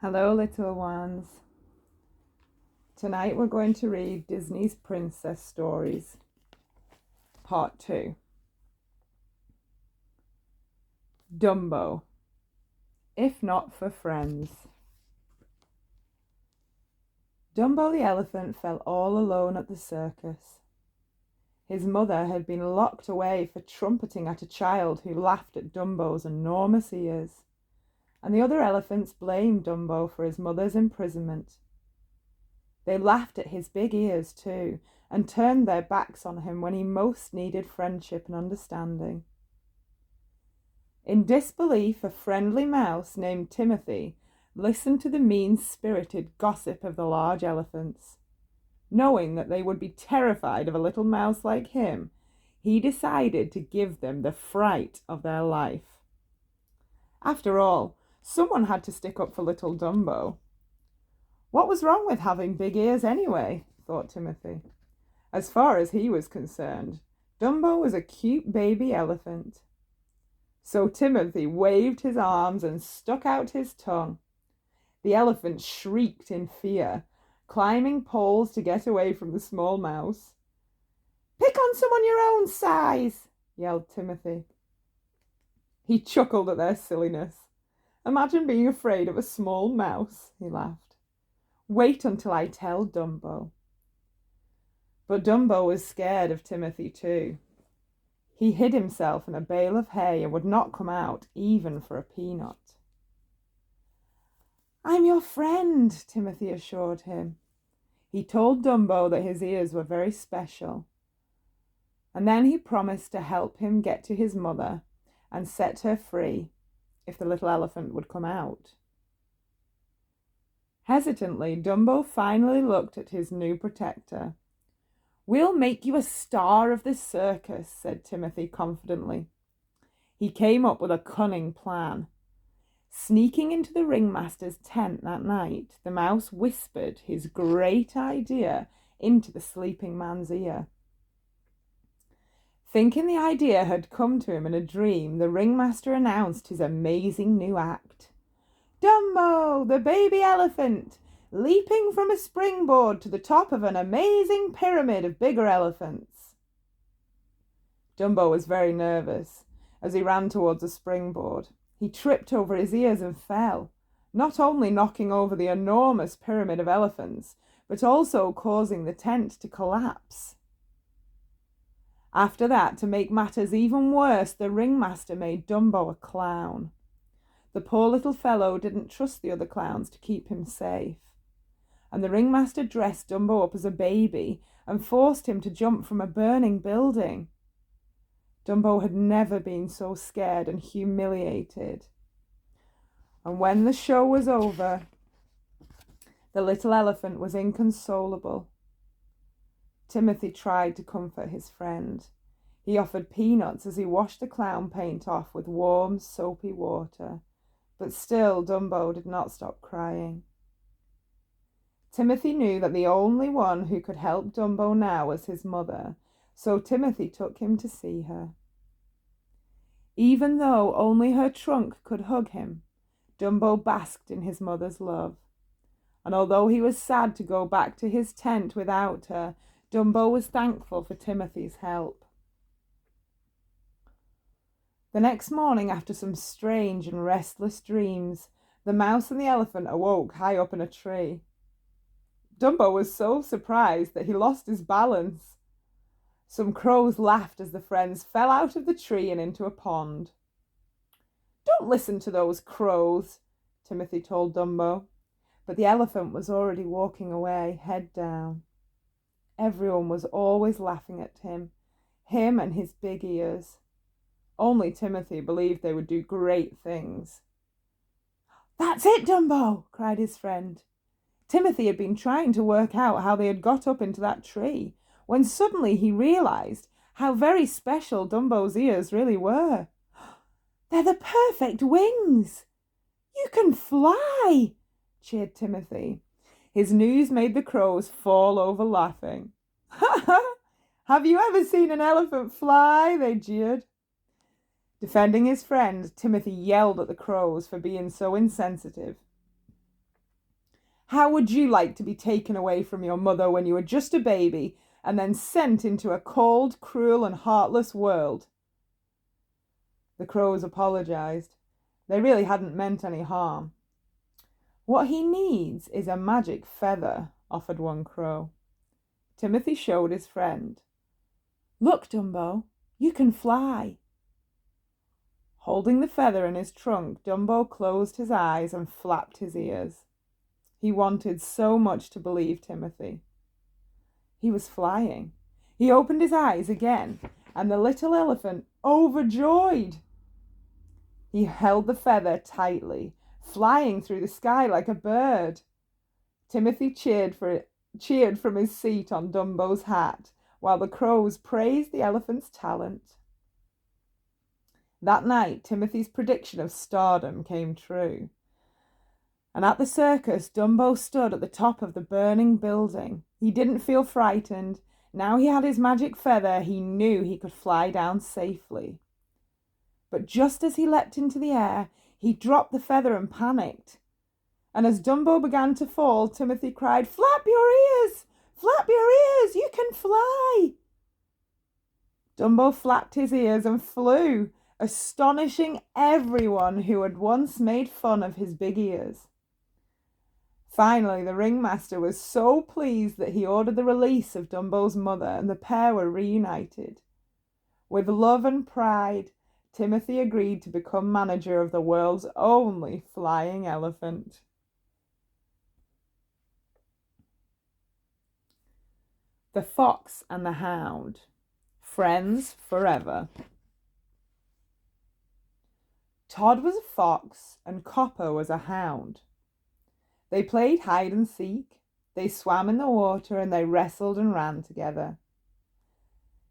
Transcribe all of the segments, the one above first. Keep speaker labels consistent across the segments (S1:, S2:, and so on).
S1: Hello, little ones. Tonight we're going to read Disney's Princess Stories, Part 2. Dumbo, If Not for Friends. Dumbo the elephant felt all alone at the circus. His mother had been locked away for trumpeting at a child who laughed at Dumbo's enormous ears, and the other elephants blamed Dumbo for his mother's imprisonment. They laughed at his big ears too, and turned their backs on him when he most needed friendship and understanding. In disbelief, a friendly mouse named Timothy listened to the mean-spirited gossip of the large elephants. Knowing that they would be terrified of a little mouse like him, he decided to give them the fright of their life. After all, someone had to stick up for little Dumbo. What was wrong with having big ears anyway, thought Timothy. As far as he was concerned, Dumbo was a cute baby elephant. So Timothy waved his arms and stuck out his tongue. The elephant shrieked in fear, climbing poles to get away from the small mouse. "Pick on someone your own size," yelled Timothy. He chuckled at their silliness. "Imagine being afraid of a small mouse," he laughed. "Wait until I tell Dumbo." But Dumbo was scared of Timothy too. He hid himself in a bale of hay and would not come out even for a peanut. "I'm your friend," Timothy assured him. He told Dumbo that his ears were very special, and then he promised to help him get to his mother and set her free if the little elephant would come out. Hesitantly, Dumbo finally looked at his new protector. "We'll make you a star of the circus," said Timothy confidently. He came up with a cunning plan. Sneaking into the ringmaster's tent that night, the mouse whispered his great idea into the sleeping man's ear. Thinking the idea had come to him in a dream, the ringmaster announced his amazing new act. "Dumbo, the baby elephant, leaping from a springboard to the top of an amazing pyramid of bigger elephants." Dumbo was very nervous as he ran towards the springboard. He tripped over his ears and fell, not only knocking over the enormous pyramid of elephants, but also causing the tent to collapse. After that, to make matters even worse, the ringmaster made Dumbo a clown. The poor little fellow didn't trust the other clowns to keep him safe, and the ringmaster dressed Dumbo up as a baby and forced him to jump from a burning building. Dumbo had never been so scared and humiliated. And when the show was over, the little elephant was inconsolable. Timothy tried to comfort his friend. He offered peanuts as he washed the clown paint off with warm, soapy water. But still, Dumbo did not stop crying. Timothy knew that the only one who could help Dumbo now was his mother, so Timothy took him to see her. Even though only her trunk could hug him, Dumbo basked in his mother's love. And although he was sad to go back to his tent without her, Dumbo was thankful for Timothy's help. The next morning, after some strange and restless dreams, the mouse and the elephant awoke high up in a tree. Dumbo was so surprised that he lost his balance. Some crows laughed as the friends fell out of the tree and into a pond. "Don't listen to those crows," Timothy told Dumbo. But the elephant was already walking away, head down. Everyone was always laughing at him and his big ears. Only Timothy believed they would do great things. "That's it, Dumbo!" cried his friend. Timothy had been trying to work out how they had got up into that tree, when suddenly he realized how very special Dumbo's ears really were. "They're the perfect wings! You can fly!" cheered Timothy. His news made the crows fall over laughing. "Ha ha! Have you ever seen an elephant fly?" they jeered. Defending his friend, Timothy yelled at the crows for being so insensitive. How would you like to be taken away from your mother when you were just a baby and then sent into a cold, cruel, and heartless world?" The crows apologized. They really hadn't meant any harm. "What he needs is a magic feather," offered one crow. Timothy showed his friend. "Look, Dumbo, you can fly." Holding the feather in his trunk, Dumbo closed his eyes and flapped his ears. He wanted so much to believe Timothy. He was flying. He opened his eyes again, and the little elephant, overjoyed. He held the feather tightly, flying through the sky like a bird. Timothy cheered from his seat on Dumbo's hat, while the crows praised the elephant's talent. That night, Timothy's prediction of stardom came true. And at the circus, Dumbo stood at the top of the burning building. He didn't feel frightened. Now he had his magic feather, he knew he could fly down safely. But just as he leapt into the air, he dropped the feather and panicked. And as Dumbo began to fall, Timothy cried, "Flap your ears! Flap your ears! You can fly!" Dumbo flapped his ears and flew, astonishing everyone who had once made fun of his big ears. Finally, the ringmaster was so pleased that he ordered the release of Dumbo's mother, and the pair were reunited. With love and pride, Timothy agreed to become manager of the world's only flying elephant. The Fox and the Hound. Friends forever. Todd was a fox and Copper was a hound. They played hide and seek, they swam in the water, and they wrestled and ran together.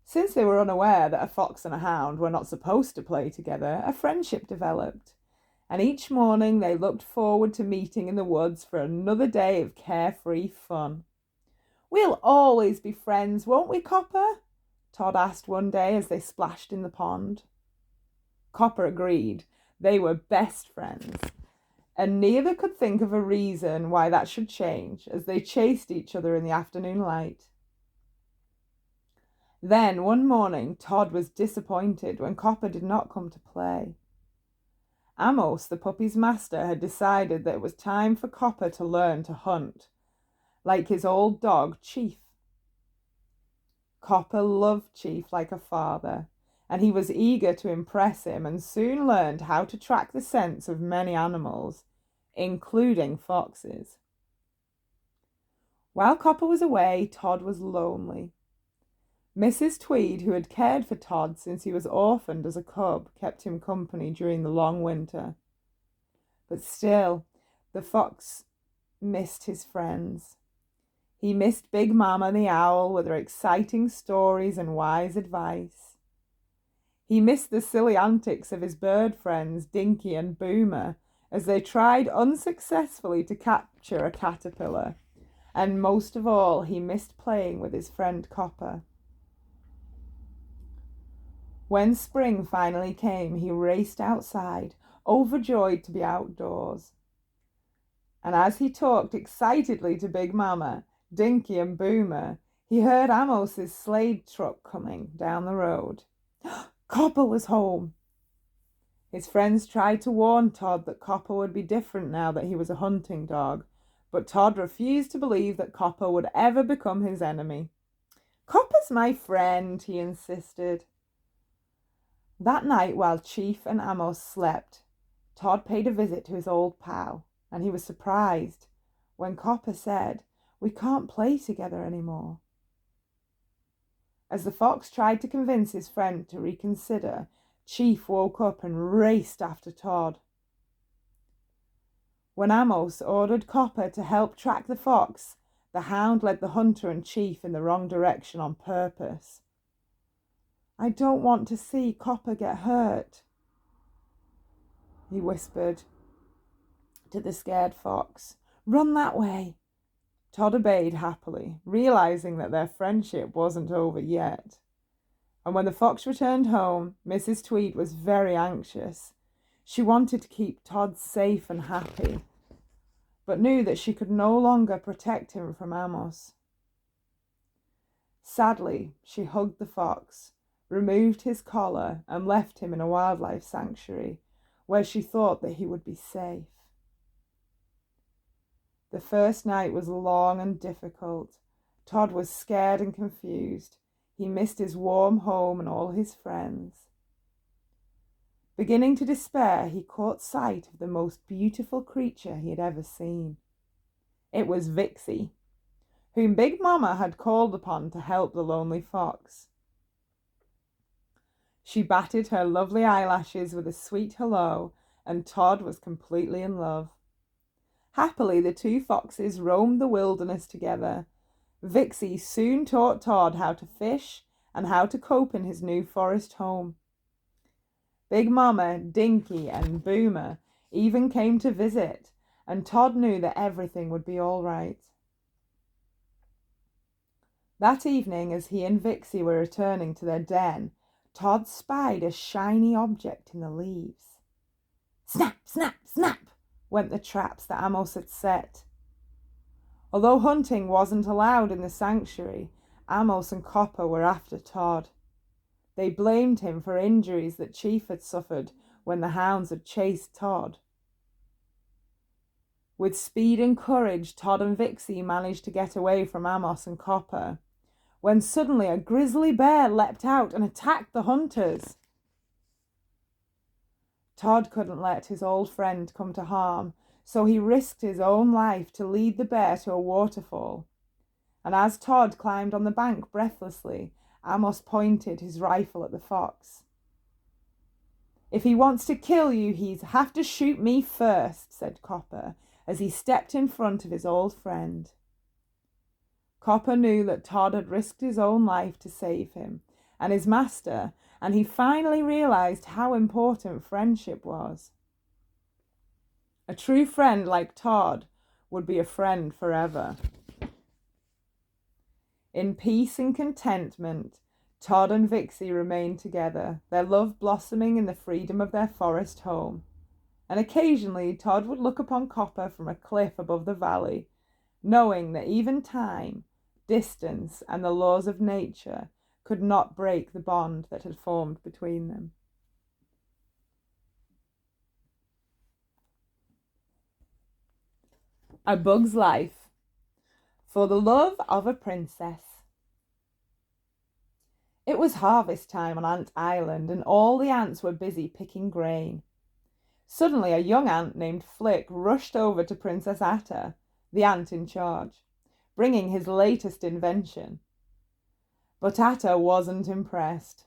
S1: Since they were unaware that a fox and a hound were not supposed to play together, a friendship developed, and each morning they looked forward to meeting in the woods for another day of carefree fun. "We'll always be friends, won't we, Copper?" Todd asked one day as they splashed in the pond. Copper agreed. They were best friends, and neither could think of a reason why that should change as they chased each other in the afternoon light. Then one morning Todd was disappointed when Copper did not come to play. Amos, the puppy's master, had decided that it was time for Copper to learn to hunt, like his old dog, Chief. Copper loved Chief like a father, and he was eager to impress him and soon learned how to track the scents of many animals, including foxes. While Copper was away, Todd was lonely. Mrs. Tweed, who had cared for Todd since he was orphaned as a cub, kept him company during the long winter. But still, the fox missed his friends. He missed Big Mama the owl with her exciting stories and wise advice. He missed the silly antics of his bird friends, Dinky and Boomer, as they tried unsuccessfully to capture a caterpillar. And most of all, he missed playing with his friend Copper. When spring finally came, he raced outside, overjoyed to be outdoors. And as he talked excitedly to Big Mama, Dinky and Boomer, he heard Amos's sleigh truck coming down the road. Copper was home. His friends tried to warn Todd that Copper would be different now that he was a hunting dog, but Todd refused to believe that Copper would ever become his enemy. "Copper's my friend," he insisted. That night, while Chief and Amos slept, Todd paid a visit to his old pal, and he was surprised when Copper said, "We can't play together anymore." As the fox tried to convince his friend to reconsider, Chief woke up and raced after Todd. When Amos ordered Copper to help track the fox, the hound led the hunter and Chief in the wrong direction on purpose. "I don't want to see Copper get hurt," he whispered to the scared fox. "Run that way." Todd obeyed happily, realizing that their friendship wasn't over yet. And when the fox returned home, Mrs. Tweed was very anxious. She wanted to keep Todd safe and happy. but knew that she could no longer protect him from Amos. Sadly, she hugged the fox, removed his collar, and left him in a wildlife sanctuary where she thought that he would be safe. The first night was long and difficult. Todd was scared and confused. He missed his warm home and all his friends. Beginning to despair, he caught sight of the most beautiful creature he had ever seen. It was Vixie, whom Big Mama had called upon to help the lonely fox. She batted her lovely eyelashes with a sweet hello, and Todd was completely in love. Happily, the two foxes roamed the wilderness together. Vixie soon taught Todd how to fish and how to cope in his new forest home. Big Mama, Dinky, and Boomer even came to visit, and Todd knew that everything would be all right. That evening, as he and Vixie were returning to their den, Todd spied a shiny object in the leaves. Snap, snap, snap, went the traps that Amos had set. Although hunting wasn't allowed in the sanctuary, Amos and Copper were after Todd. They blamed him for injuries that Chief had suffered when the hounds had chased Todd. With speed and courage, Todd and Vixie managed to get away from Amos and Copper, when suddenly a grizzly bear leapt out and attacked the hunters. Todd couldn't let his old friend come to harm, so he risked his own life to lead the bear to a waterfall. And as Todd climbed on the bank breathlessly, Amos pointed his rifle at the fox. "If he wants to kill you, he'd have to shoot me first," said Copper, as he stepped in front of his old friend. Copper knew that Todd had risked his own life to save him and his master, and he finally realized how important friendship was. A true friend like Todd would be a friend forever. In peace and contentment, Todd and Vixie remained together, their love blossoming in the freedom of their forest home. And occasionally Todd would look upon Copper from a cliff above the valley, knowing that even time, distance, and the laws of nature could not break the bond that had formed between them. A Bug's Life. For the Love of a Princess. It was harvest time on Ant Island, and all the ants were busy picking grain. Suddenly a young ant named Flick rushed over to Princess Atta, the ant in charge, bringing his latest invention. But Atta wasn't impressed.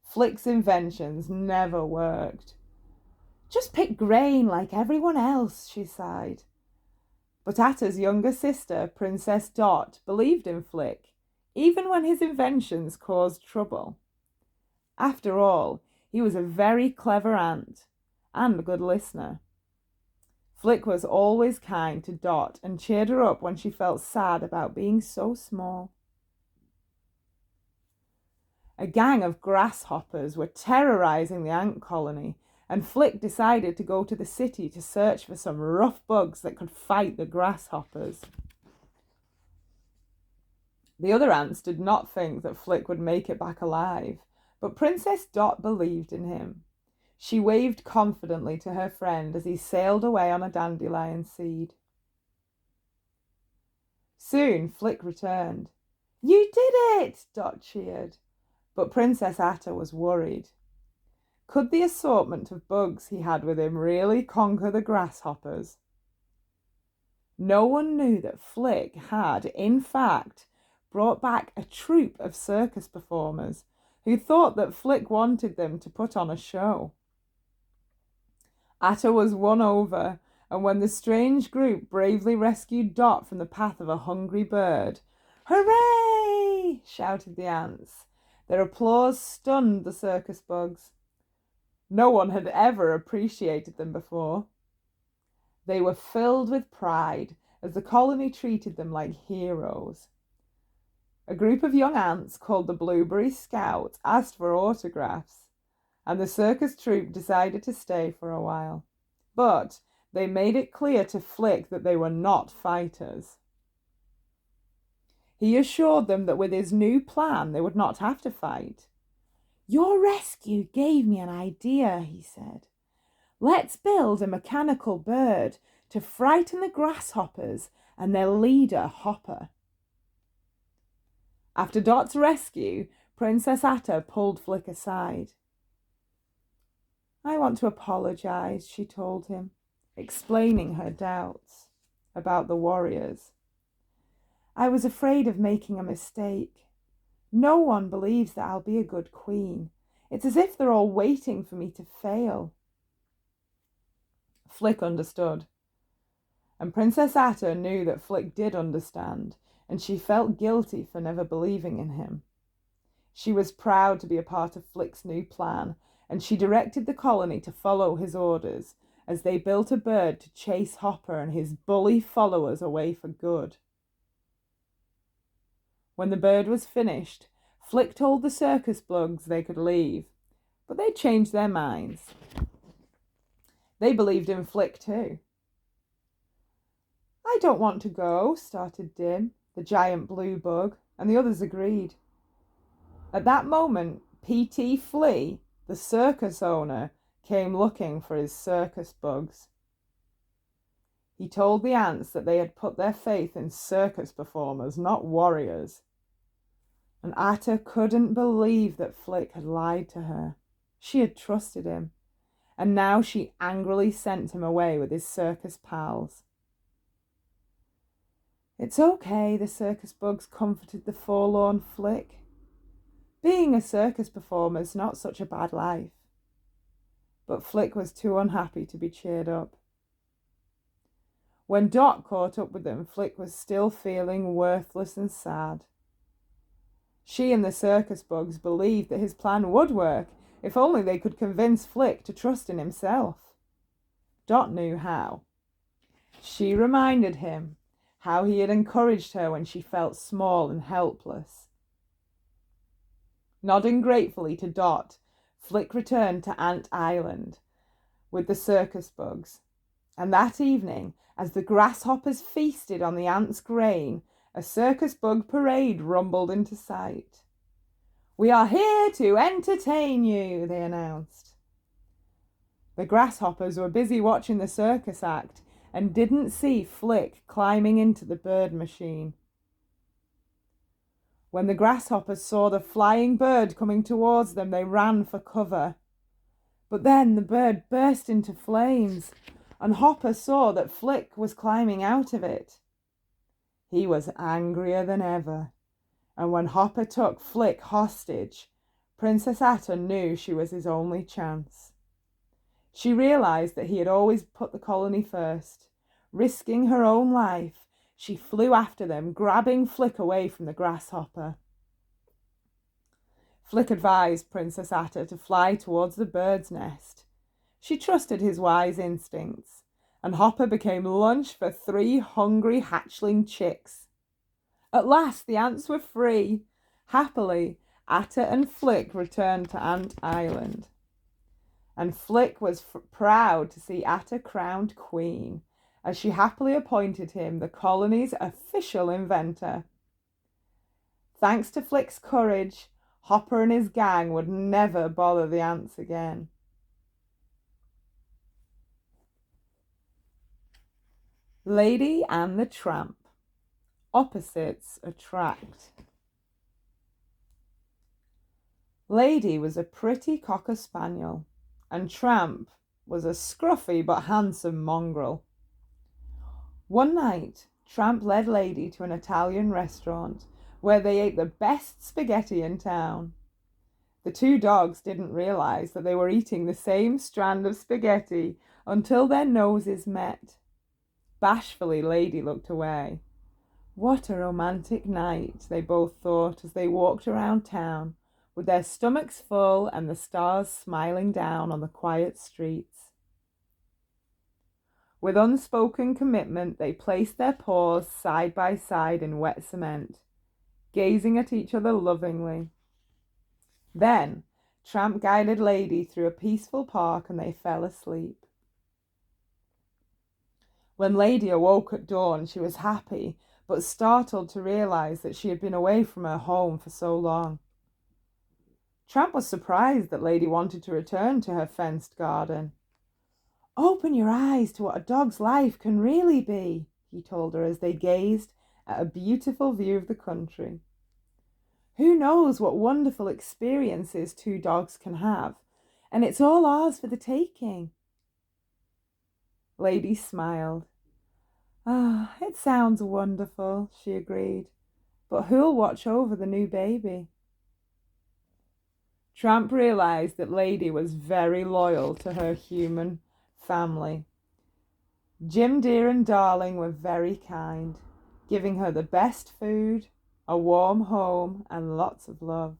S1: Flick's inventions never worked. "Just pick grain like everyone else," she sighed. But Atta's younger sister, Princess Dot, believed in Flick, even when his inventions caused trouble. After all, he was a very clever ant and a good listener. Flick was always kind to Dot and cheered her up when she felt sad about being so small. A gang of grasshoppers were terrorizing the ant colony, and Flick decided to go to the city to search for some rough bugs that could fight the grasshoppers. The other ants did not think that Flick would make it back alive, but Princess Dot believed in him. She waved confidently to her friend as he sailed away on a dandelion seed. Soon Flick returned. "You did it!" Dot cheered. But Princess Atta was worried. Could the assortment of bugs he had with him really conquer the grasshoppers? No one knew that Flick had, in fact, brought back a troupe of circus performers who thought that Flick wanted them to put on a show. Atta was won over, and when the strange group bravely rescued Dot from the path of a hungry bird, "Hooray!" shouted the ants. Their applause stunned the circus bugs. No one had ever appreciated them before. They were filled with pride as the colony treated them like heroes. A group of young ants called the Blueberry Scouts asked for autographs, and the circus troupe decided to stay for a while. But they made it clear to Flick that they were not fighters. He assured them that with his new plan, they would not have to fight. "Your rescue gave me an idea," he said. "Let's build a mechanical bird to frighten the grasshoppers and their leader, Hopper." After Dot's rescue, Princess Atta pulled Flick aside. "I want to apologize," she told him, explaining her doubts about the warriors. "I was afraid of making a mistake. No one believes that I'll be a good queen. It's as if they're all waiting for me to fail." Flick understood. And Princess Atta knew that Flick did understand, and she felt guilty for never believing in him. She was proud to be a part of Flick's new plan, and she directed the colony to follow his orders as they built a bird to chase Hopper and his bully followers away for good. When the bird was finished, Flick told the circus bugs they could leave, but they changed their minds. They believed in Flick too. "I don't want to go," started Dim, the giant blue bug, and the others agreed. At that moment, P.T. Flea, the circus owner, came looking for his circus bugs. He told the ants that they had put their faith in circus performers, not warriors. And Atta couldn't believe that Flick had lied to her. She had trusted him, and now she angrily sent him away with his circus pals. "It's okay," the circus bugs comforted the forlorn Flick. "Being a circus performer's not such a bad life." But Flick was too unhappy to be cheered up. When Dot caught up with them, Flick was still feeling worthless and sad. She and the circus bugs believed that his plan would work if only they could convince Flick to trust in himself. Dot knew how. She reminded him how he had encouraged her when she felt small and helpless. Nodding gratefully to Dot, Flick returned to Ant Island with the circus bugs. And that evening, as the grasshoppers feasted on the ants' grain, a circus bug parade rumbled into sight. "We are here to entertain you," they announced. The grasshoppers were busy watching the circus act and didn't see Flick climbing into the bird machine. When the grasshoppers saw the flying bird coming towards them, they ran for cover. But then the bird burst into flames, and Hopper saw that Flick was climbing out of it. He was angrier than ever, and when Hopper took Flick hostage, Princess Atta knew she was his only chance. She realized that he had always put the colony first. Risking her own life, she flew after them, grabbing Flick away from the grasshopper. Flick advised Princess Atta to fly towards the bird's nest. She trusted his wise instincts, and Hopper became lunch for 3 hungry hatchling chicks. At last the ants were free. Happily, Atta and Flick returned to Ant Island. And Flick was proud to see Atta crowned queen, as she happily appointed him the colony's official inventor. Thanks to Flick's courage, Hopper and his gang would never bother the ants again. Lady and the Tramp. Opposites attract. Lady was a pretty cocker spaniel, and Tramp was a scruffy but handsome mongrel. One night, Tramp led Lady to an Italian restaurant where they ate the best spaghetti in town. The 2 dogs didn't realize that they were eating the same strand of spaghetti until their noses met. Bashfully, Lady looked away. What a romantic night, they both thought as they walked around town, with their stomachs full and the stars smiling down on the quiet streets. With unspoken commitment, they placed their paws side by side in wet cement, gazing at each other lovingly. Then, Tramp guided Lady through a peaceful park and they fell asleep. When Lady awoke at dawn, she was happy, but startled to realize that she had been away from her home for so long. Tramp was surprised that Lady wanted to return to her fenced garden. "Open your eyes to what a dog's life can really be," he told her as they gazed at a beautiful view of the country. "Who knows what wonderful experiences two dogs can have, and it's all ours for the taking." Lady smiled. "Ah, it sounds wonderful," she agreed. "But who'll watch over the new baby?" Tramp realized that Lady was very loyal to her human family. Jim Dear and Darling were very kind, giving her the best food, a warm home, and lots of love.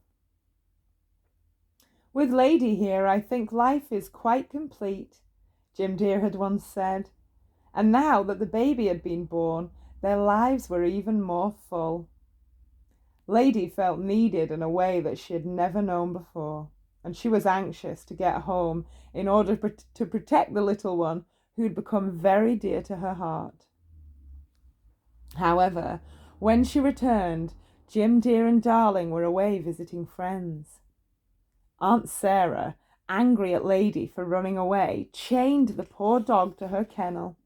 S1: "With Lady here, I think life is quite complete," Jim Dear had once said. And now that the baby had been born, their lives were even more full. Lady felt needed in a way that she had never known before, and she was anxious to get home in order to protect the little one who had become very dear to her heart. However, when she returned, Jim Dear and Darling were away visiting friends. Aunt Sarah, angry at Lady for running away, chained the poor dog to her kennel.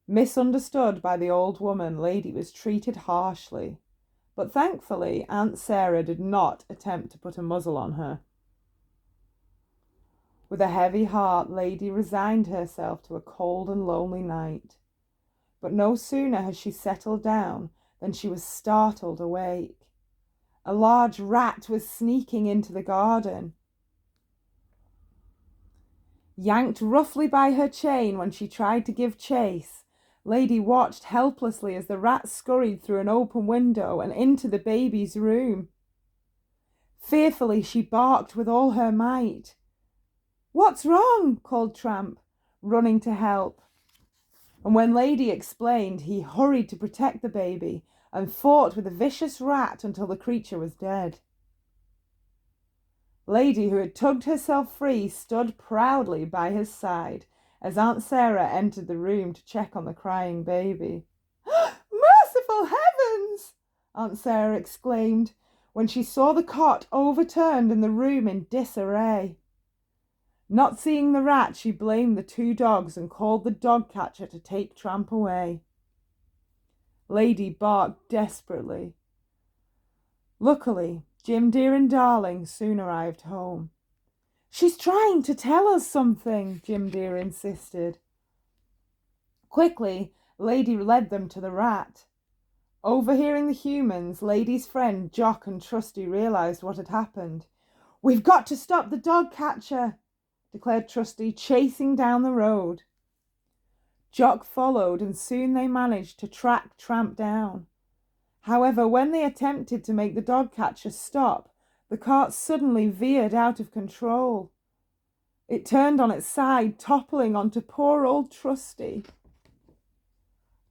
S1: Misunderstood by the old woman, Lady was treated harshly, but thankfully Aunt Sarah did not attempt to put a muzzle on her. With a heavy heart, Lady resigned herself to a cold and lonely night. But no sooner had she settled down than she was startled awake. A large rat was sneaking into the garden. Yanked roughly by her chain when she tried to give chase, Lady watched helplessly as the rat scurried through an open window and into the baby's room. Fearfully, she barked with all her might. "What's wrong?" called Tramp, running to help. And when Lady explained, he hurried to protect the baby and fought with the vicious rat until the creature was dead. Lady, who had tugged herself free, stood proudly by his side as Aunt Sarah entered the room to check on the crying baby. "Merciful heavens!" Aunt Sarah exclaimed when she saw the cot overturned and the room in disarray. Not seeing the rat, she blamed the two dogs and called the dog catcher to take Tramp away. Lady barked desperately. Luckily, Jim Dear and Darling soon arrived home. "She's trying to tell us something," Jim Dear insisted. Quickly, Lady led them to the rat. Overhearing the humans, Lady's friend Jock and Trusty realized what had happened. "We've got to stop the dog catcher," declared Trusty, chasing down the road. Jock followed, and soon they managed to track Tramp down. However, when they attempted to make the dog catcher stop, the cart suddenly veered out of control. It turned on its side, toppling onto poor old Trusty.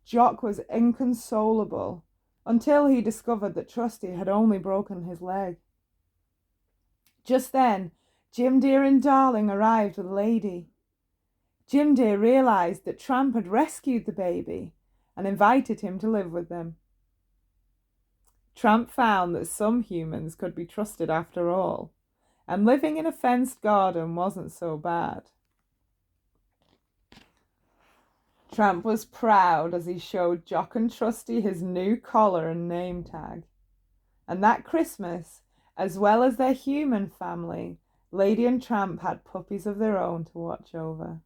S1: Jock was inconsolable until he discovered that Trusty had only broken his leg. Just then, Jim Dear and Darling arrived with Lady. Jim Dear realized that Tramp had rescued the baby and invited him to live with them. Tramp found that some humans could be trusted after all, and living in a fenced garden wasn't so bad. Tramp was proud as he showed Jock and Trusty his new collar and name tag. And that Christmas, as well as their human family, Lady and Tramp had puppies of their own to watch over.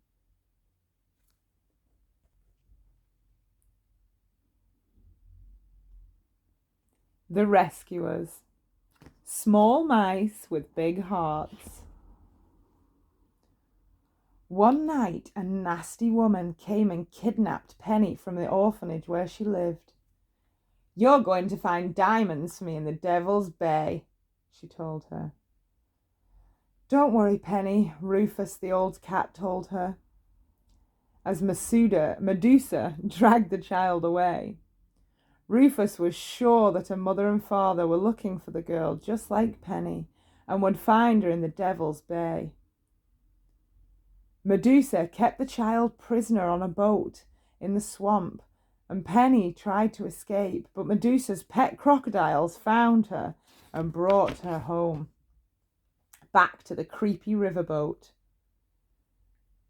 S1: The Rescuers. Small mice with big hearts. One night, a nasty woman came and kidnapped Penny from the orphanage where she lived. "You're going to find diamonds for me in the Devil's Bay," she told her. "Don't worry, Penny," Rufus the old cat told her, as Medusa dragged the child away. Rufus was sure that her mother and father were looking for the girl just like Penny and would find her in the Devil's Bay. Medusa kept the child prisoner on a boat in the swamp, and Penny tried to escape, but Medusa's pet crocodiles found her and brought her home, back to the creepy riverboat.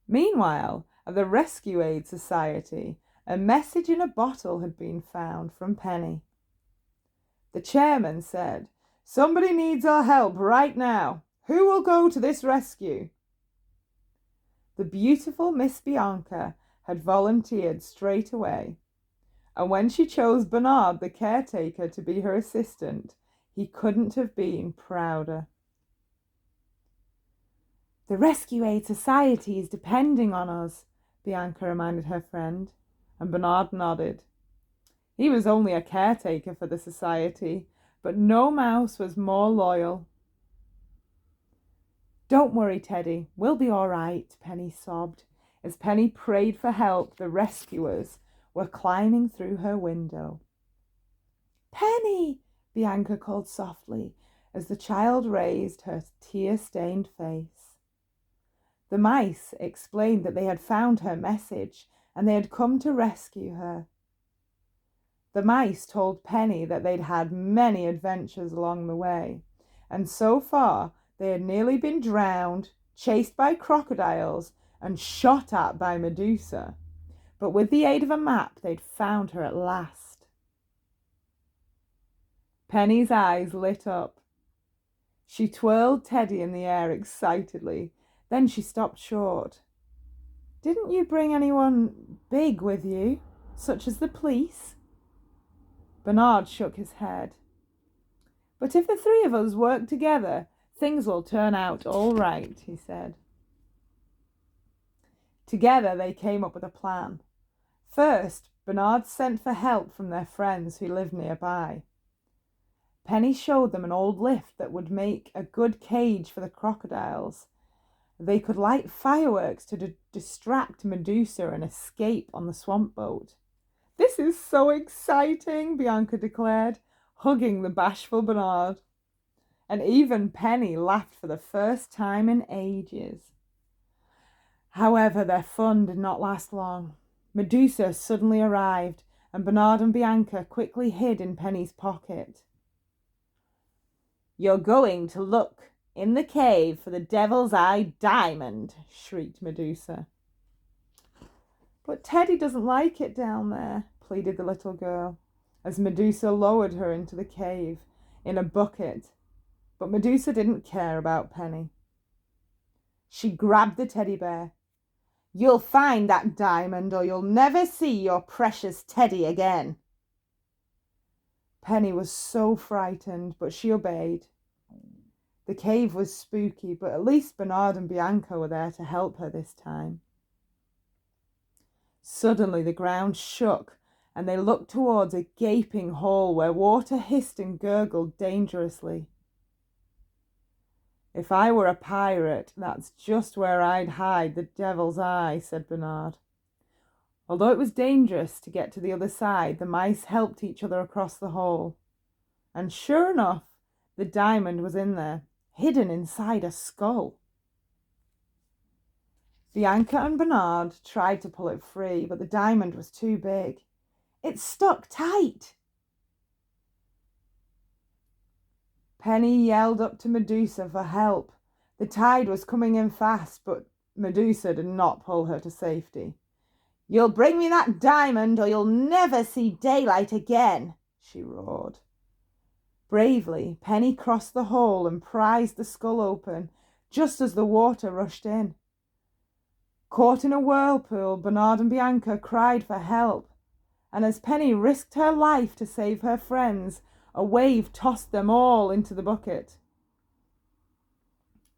S1: Meanwhile, at the Rescue Aid Society, a message in a bottle had been found from Penny. The chairman said, "Somebody needs our help right now. Who will go to this rescue?" The beautiful Miss Bianca had volunteered straight away, and when she chose Bernard, the caretaker, to be her assistant, he couldn't have been prouder. "The Rescue Aid Society is depending on us," Bianca reminded her friend, and Bernard nodded. He was only a caretaker for the society, but no mouse was more loyal. "Don't worry, Teddy, we'll be all right," Penny sobbed. As Penny prayed for help, the rescuers were climbing through her window. "Penny!" Bianca called softly as the child raised her tear-stained face. The mice explained that they had found her message and they had come to rescue her. The mice told Penny that they'd had many adventures along the way, and so far they had nearly been drowned, chased by crocodiles, and shot at by Medusa. But with the aid of a map, they'd found her at last. Penny's eyes lit up. She twirled Teddy in the air excitedly. Then she stopped short. "Didn't you bring anyone big with you, such as the police?" Bernard shook his head. "But if the three of us work together, things will turn out all right," he said. Together they came up with a plan. First, Bernard sent for help from their friends who lived nearby. Penny showed them an old lift that would make a good cage for the crocodiles. They could light fireworks to distract Medusa and escape on the swamp boat. "This is so exciting," Bianca declared, hugging the bashful Bernard. And even Penny laughed for the first time in ages. However, their fun did not last long. Medusa suddenly arrived, and Bernard and Bianca quickly hid in Penny's pocket. "You're going to look in the cave for the Devil's Eye diamond," shrieked Medusa. "But Teddy doesn't like it down there," pleaded the little girl, as Medusa lowered her into the cave in a bucket. But Medusa didn't care about Penny. She grabbed the teddy bear. "You'll find that diamond or you'll never see your precious Teddy again." Penny was so frightened, but she obeyed. The cave was spooky, but at least Bernard and Bianca were there to help her this time. Suddenly the ground shook and they looked towards a gaping hole where water hissed and gurgled dangerously. "If I were a pirate, that's just where I'd hide the Devil's Eye," said Bernard. Although it was dangerous to get to the other side, the mice helped each other across the hole. And sure enough, the diamond was in there, hidden inside a skull. Bianca and Bernard tried to pull it free, but the diamond was too big. It stuck tight. Penny yelled up to Medusa for help. The tide was coming in fast, but Medusa did not pull her to safety. "You'll bring me that diamond or you'll never see daylight again," she roared. Bravely, Penny crossed the hole and prized the skull open, just as the water rushed in. Caught in a whirlpool, Bernard and Bianca cried for help, and as Penny risked her life to save her friends, a wave tossed them all into the bucket.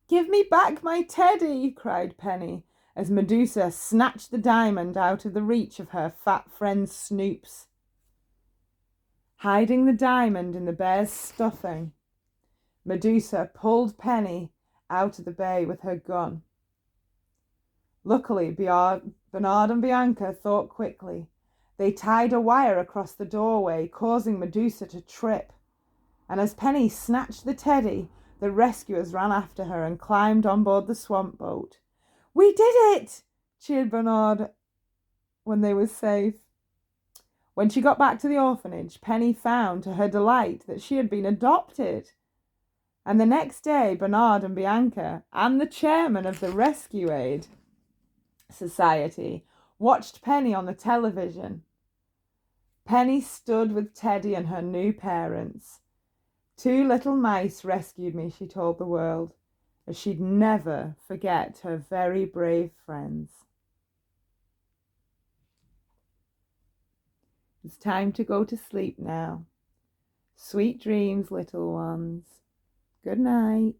S1: "Give me back my Teddy," cried Penny, as Medusa snatched the diamond out of the reach of her fat friend's snoops. Hiding the diamond in the bear's stuffing, Medusa pulled Penny out of the bay with her gun. Luckily, Bernard and Bianca thought quickly. They tied a wire across the doorway, causing Medusa to trip. And as Penny snatched the teddy, the rescuers ran after her and climbed on board the swamp boat. We did it! Cheered Bernard when they were safe. When she got back to the orphanage, Penny found to her delight that she had been adopted. And the next day, Bernard and Bianca and the chairman of the Rescue Aid Society watched Penny on the television. Penny stood with Teddy and her new parents. 2 little mice rescued me, she told the world, as she'd never forget her very brave friends. It's time to go to sleep now. Sweet dreams, little ones. Good night.